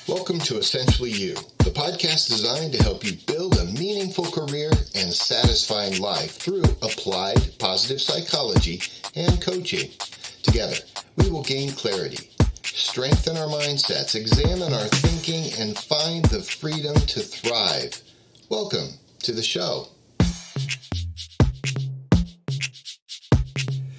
Welcome to Essentially You, the podcast designed to help you build a meaningful career and satisfying life through applied positive psychology and coaching. Together, we will gain clarity, strengthen our mindsets, examine our thinking, and find the freedom to thrive. Welcome to the show.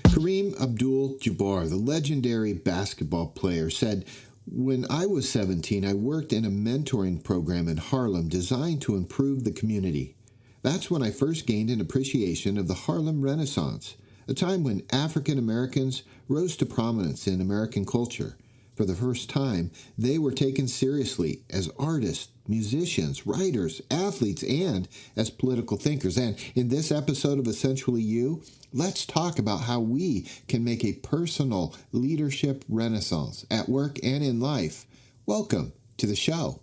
Kareem Abdul-Jabbar, the legendary basketball player, said, "When I was 17, I worked in a mentoring program in Harlem designed to improve the community. That's when I first gained an appreciation of the Harlem Renaissance, a time when African Americans rose to prominence in American culture. For the first time, they were taken seriously as artists, musicians, writers, athletes, and as political thinkers." And in this episode of Essentially You, let's talk about how we can make a personal leadership renaissance at work and in life. Welcome to the show.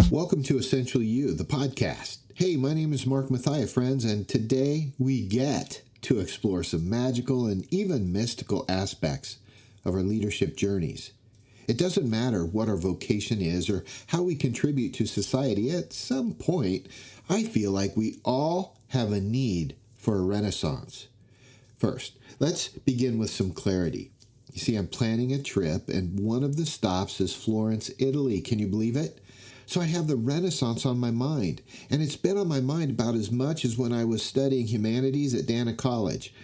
Welcome to Essentially You, the podcast. Hey, my name is Mark Mathia, friends, and today we get to explore some magical and even mystical aspects of our leadership journeys. It doesn't matter what our vocation is or how we contribute to society. At some point, I feel like we all have a need for a renaissance. First, let's begin with some clarity. You see, I'm planning a trip, and one of the stops is Florence, Italy. Can you believe it? So I have the Renaissance on my mind, and it's been on my mind about as much as when I was studying humanities at Dana College.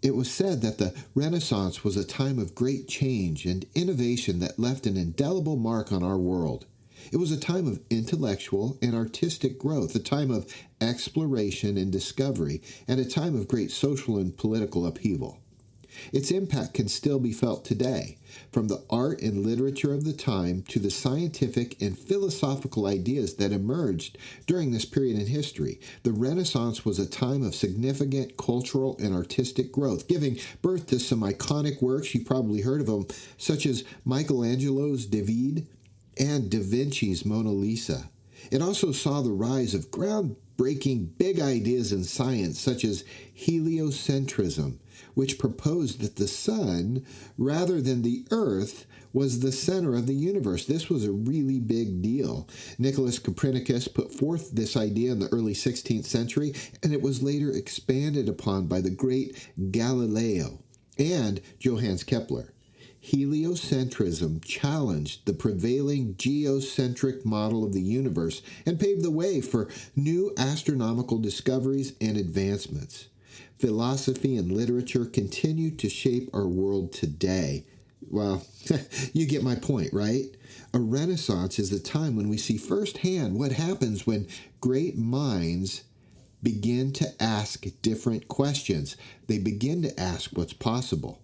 It was said that the Renaissance was a time of great change and innovation that left an indelible mark on our world. It was a time of intellectual and artistic growth, a time of exploration and discovery, and a time of great social and political upheaval. Its impact can still be felt today, from the art and literature of the time to the scientific and philosophical ideas that emerged during this period in history. The Renaissance was a time of significant cultural and artistic growth, giving birth to some iconic works, you probably heard of them, such as Michelangelo's David and Da Vinci's Mona Lisa. It also saw the rise of groundbreaking big ideas in science, such as heliocentrism, which proposed that the sun, rather than the earth, was the center of the universe. This was a really big deal. Nicholas Copernicus put forth this idea in the early 16th century, and it was later expanded upon by the great Galileo and Johannes Kepler. Heliocentrism challenged the prevailing geocentric model of the universe and paved the way for new astronomical discoveries and advancements. Philosophy and literature continue to shape our world today. Well, you get my point, right? A renaissance is a time when we see firsthand what happens when great minds begin to ask different questions. They begin to ask what's possible.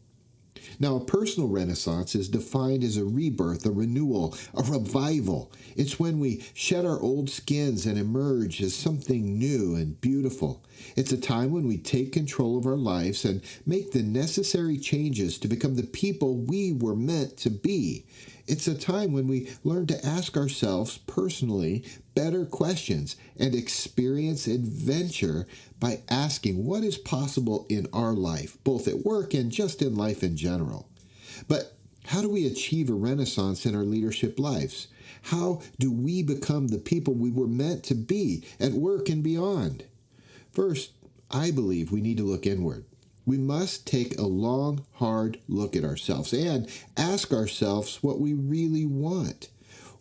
Now, a personal renaissance is defined as a rebirth, a renewal, a revival. It's when we shed our old skins and emerge as something new and beautiful. It's a time when we take control of our lives and make the necessary changes to become the people we were meant to be. It's a time when we learn to ask ourselves personally better questions and experience adventure by asking what is possible in our life, both at work and just in life in general. But how do we achieve a renaissance in our leadership lives? How do we become the people we were meant to be at work and beyond? First, I believe we need to look inward. We must take a long, hard look at ourselves and ask ourselves what we really want,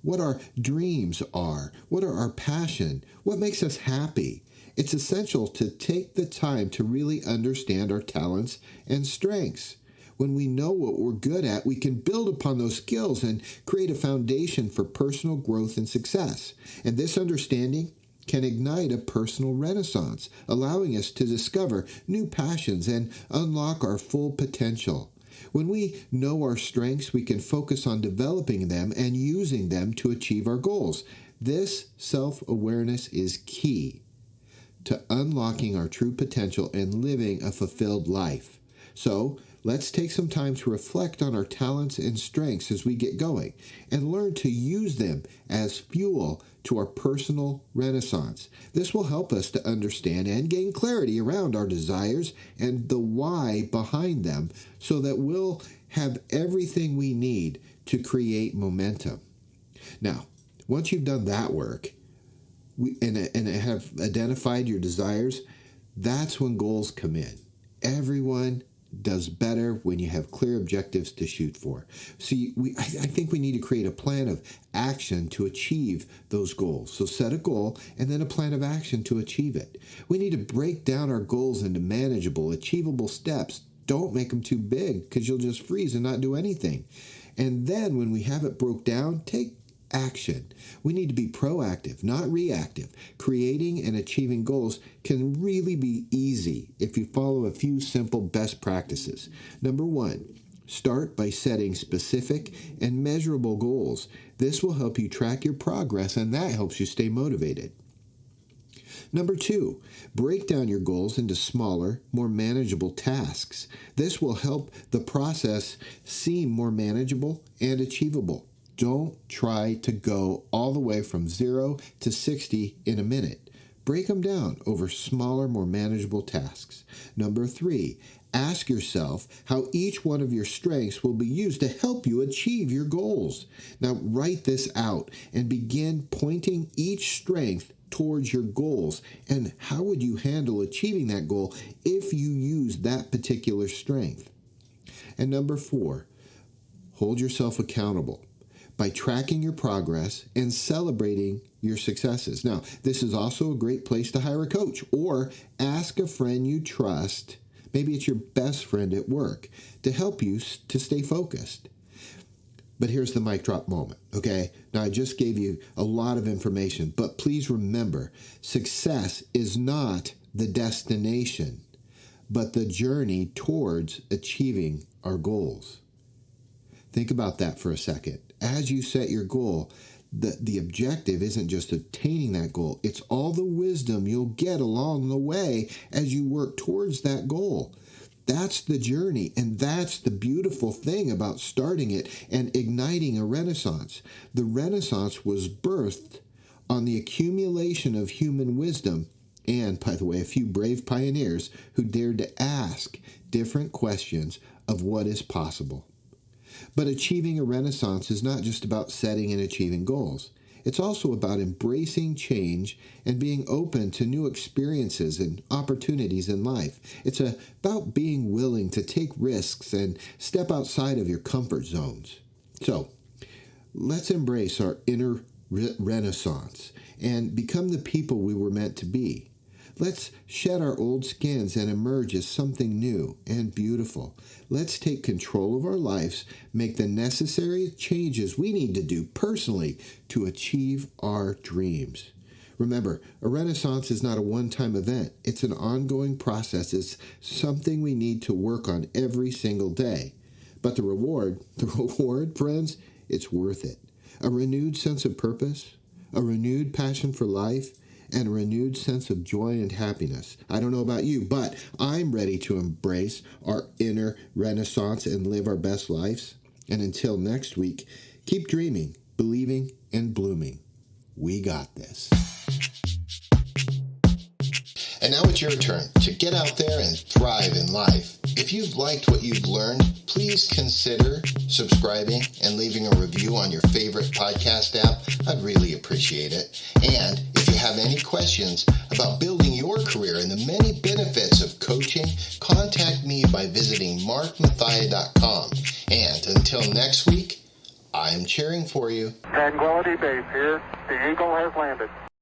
what our dreams are, what are our passion, what makes us happy. It's essential to take the time to really understand our talents and strengths. When we know what we're good at, we can build upon those skills and create a foundation for personal growth and success. And this understanding can ignite a personal renaissance, allowing us to discover new passions and unlock our full potential. When we know our strengths, we can focus on developing them and using them to achieve our goals. This self-awareness is key to unlocking our true potential and living a fulfilled life. So, Let's take some time to reflect on our talents and strengths as we get going and learn to use them as fuel to our personal renaissance. This will help us to understand and gain clarity around our desires and the why behind them so that we'll have everything we need to create momentum. Now, once you've done that work and have identified your desires, that's when goals come in. Everyone does better when you have clear objectives to shoot for. See, I think we need to create a plan of action to achieve those goals. So set a goal and then a plan of action to achieve it. We need to break down our goals into manageable, achievable steps. Don't make them too big because you'll just freeze and not do anything. And then when we have it broke down, take action. We need to be proactive, not reactive. Creating and achieving goals can really be easy if you follow a few simple best practices. Number 1, start by setting specific and measurable goals. This will help you track your progress, and that helps you stay motivated. Number 2, break down your goals into smaller, more manageable tasks. This will help the process seem more manageable and achievable. Don't try to go all the way from 0 to 60 in a minute. Break them down over smaller, more manageable tasks. Number 3, ask yourself how each one of your strengths will be used to help you achieve your goals. Now, write this out and begin pointing each strength towards your goals. And how would you handle achieving that goal if you use that particular strength? And number 4, hold yourself accountable by tracking your progress and celebrating your successes. Now, this is also a great place to hire a coach or ask a friend you trust, maybe it's your best friend at work, to help you to stay focused. But here's the mic drop moment, okay? Now, I just gave you a lot of information, but please remember, success is not the destination, but the journey towards achieving our goals. Think about that for a second. As you set your goal, the objective isn't just attaining that goal. It's all the wisdom you'll get along the way as you work towards that goal. That's the journey, and that's the beautiful thing about starting it and igniting a renaissance. The Renaissance was birthed on the accumulation of human wisdom and, by the way, a few brave pioneers who dared to ask different questions of what is possible. But achieving a renaissance is not just about setting and achieving goals. It's also about embracing change and being open to new experiences and opportunities in life. It's about being willing to take risks and step outside of your comfort zones. So, let's embrace our inner renaissance and become the people we were meant to be. Let's shed our old skins and emerge as something new and beautiful. Let's take control of our lives, make the necessary changes we need to do personally to achieve our dreams. Remember, a renaissance is not a one-time event. It's an ongoing process. It's something we need to work on every single day. But the reward, friends, it's worth it. A renewed sense of purpose, a renewed passion for life, and a renewed sense of joy and happiness. I don't know about you, but I'm ready to embrace our inner renaissance and live our best lives. And until next week, keep dreaming, believing, and blooming. We got this. And now it's your turn to get out there and thrive in life. If you've liked what you've learned, please consider subscribing and leaving a review on your favorite podcast app. I'd really appreciate it. And if you have any questions about building your career and the many benefits of coaching, contact me by visiting markmathia.com. And until next week, I'm cheering for you. Tranquility Base here. The Eagle has landed.